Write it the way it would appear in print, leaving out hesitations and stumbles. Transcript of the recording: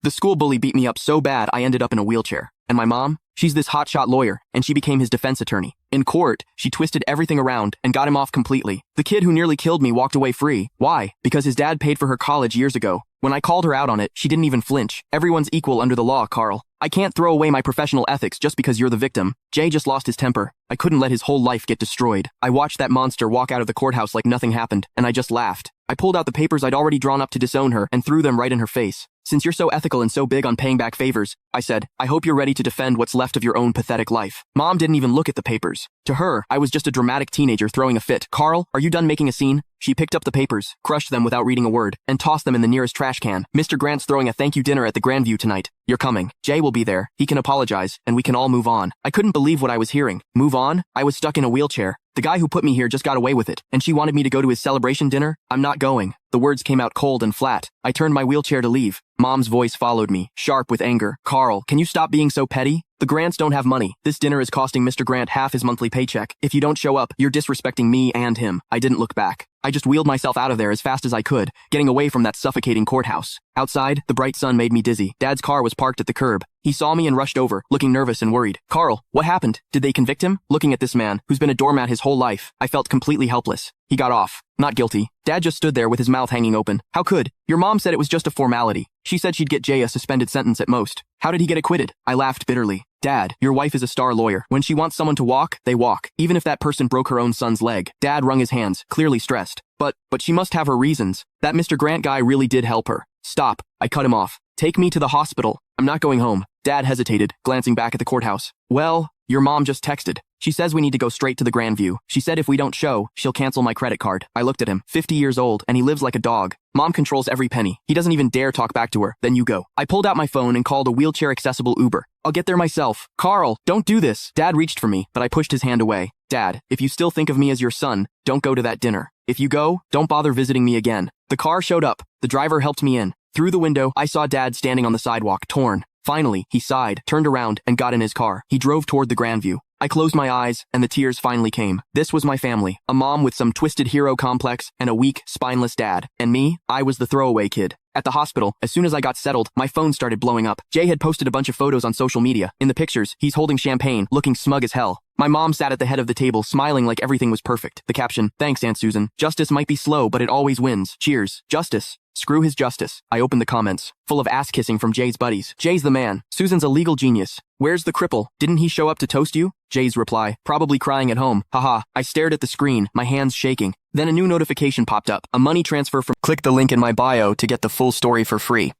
The school bully beat me up so bad I ended up in a wheelchair. And my mom? She's this hotshot lawyer, and she became his defense attorney. In court, she twisted everything around and got him off completely. The kid who nearly killed me walked away free. Why? Because his dad paid for her college years ago. When I called her out on it, she didn't even flinch. Everyone's equal under the law, Carl. I can't throw away my professional ethics just because you're the victim. Jay just lost his temper. I couldn't let his whole life get destroyed. I watched that monster walk out of the courthouse like nothing happened, and I just laughed. I pulled out the papers I'd already drawn up to disown her and threw them right in her face. Since you're so ethical and so big on paying back favors, I said, I hope you're ready to defend what's left of your own pathetic life. Mom didn't even look at the papers. To her, I was just a dramatic teenager throwing a fit. Carl, are you done making a scene? She picked up the papers, crushed them without reading a word, and tossed them in the nearest trash can. Mr. Grant's throwing a thank you dinner at the Grandview tonight. You're coming. Jay will be there. He can apologize, and we can all move on. I couldn't believe what I was hearing. Move on? I was stuck in a wheelchair. The guy who put me here just got away with it, and she wanted me to go to his celebration dinner? I'm not going. The words came out cold and flat. I turned my wheelchair to leave. Mom's voice followed me, sharp with anger. Carl, can you stop being so petty? The Grants don't have money. This dinner is costing Mr. Grant half his monthly paycheck. If you don't show up, you're disrespecting me and him. I didn't look back. I just wheeled myself out of there as fast as I could, getting away from that suffocating courthouse. Outside, the bright sun made me dizzy. Dad's car was parked at the curb. He saw me and rushed over, looking nervous and worried. Carl, what happened? Did they convict him? Looking at this man, who's been a doormat his whole life, I felt completely helpless. He got off. Not guilty. Dad just stood there with his mouth hanging open. How could? Your mom said it was just a formality. She said she'd get Jay a suspended sentence at most. How did he get acquitted? I laughed bitterly. Dad, your wife is a star lawyer. When she wants someone to walk, they walk. Even if that person broke her own son's leg. Dad wrung his hands, clearly stressed. But she must have her reasons. That Mr. Grant guy really did help her. Stop. I cut him off. Take me to the hospital. I'm not going home. Dad hesitated, glancing back at the courthouse. Well, your mom just texted. She says we need to go straight to the Grandview. She said if we don't show, she'll cancel my credit card. I looked at him, 50 years old, and he lives like a dog. Mom controls every penny. He doesn't even dare talk back to her. Then you go. I pulled out my phone and called a wheelchair-accessible Uber. I'll get there myself. Carl, don't do this. Dad reached for me, but I pushed his hand away. Dad, if you still think of me as your son, don't go to that dinner. If you go, don't bother visiting me again. The car showed up. The driver helped me in. Through the window, I saw Dad standing on the sidewalk, torn. Finally, he sighed, turned around, and got in his car. He drove toward the Grandview. I closed my eyes, and the tears finally came. This was my family. A mom with some twisted hero complex, and a weak, spineless dad. And me, I was the throwaway kid. At the hospital, as soon as I got settled, my phone started blowing up. Jay had posted a bunch of photos on social media. In the pictures, he's holding champagne, looking smug as hell. My mom sat at the head of the table, smiling like everything was perfect. The caption, thanks, Aunt Susan. Justice might be slow, but it always wins. Cheers. Justice. Screw his justice. I opened the comments, full of ass-kissing from Jay's buddies. Jay's the man. Susan's a legal genius. Where's the cripple? Didn't he show up to toast you? Jay's reply, probably crying at home. Haha. I stared at the screen, my hands shaking. Then a new notification popped up. A money transfer from... Click the link in my bio to get the full story for free.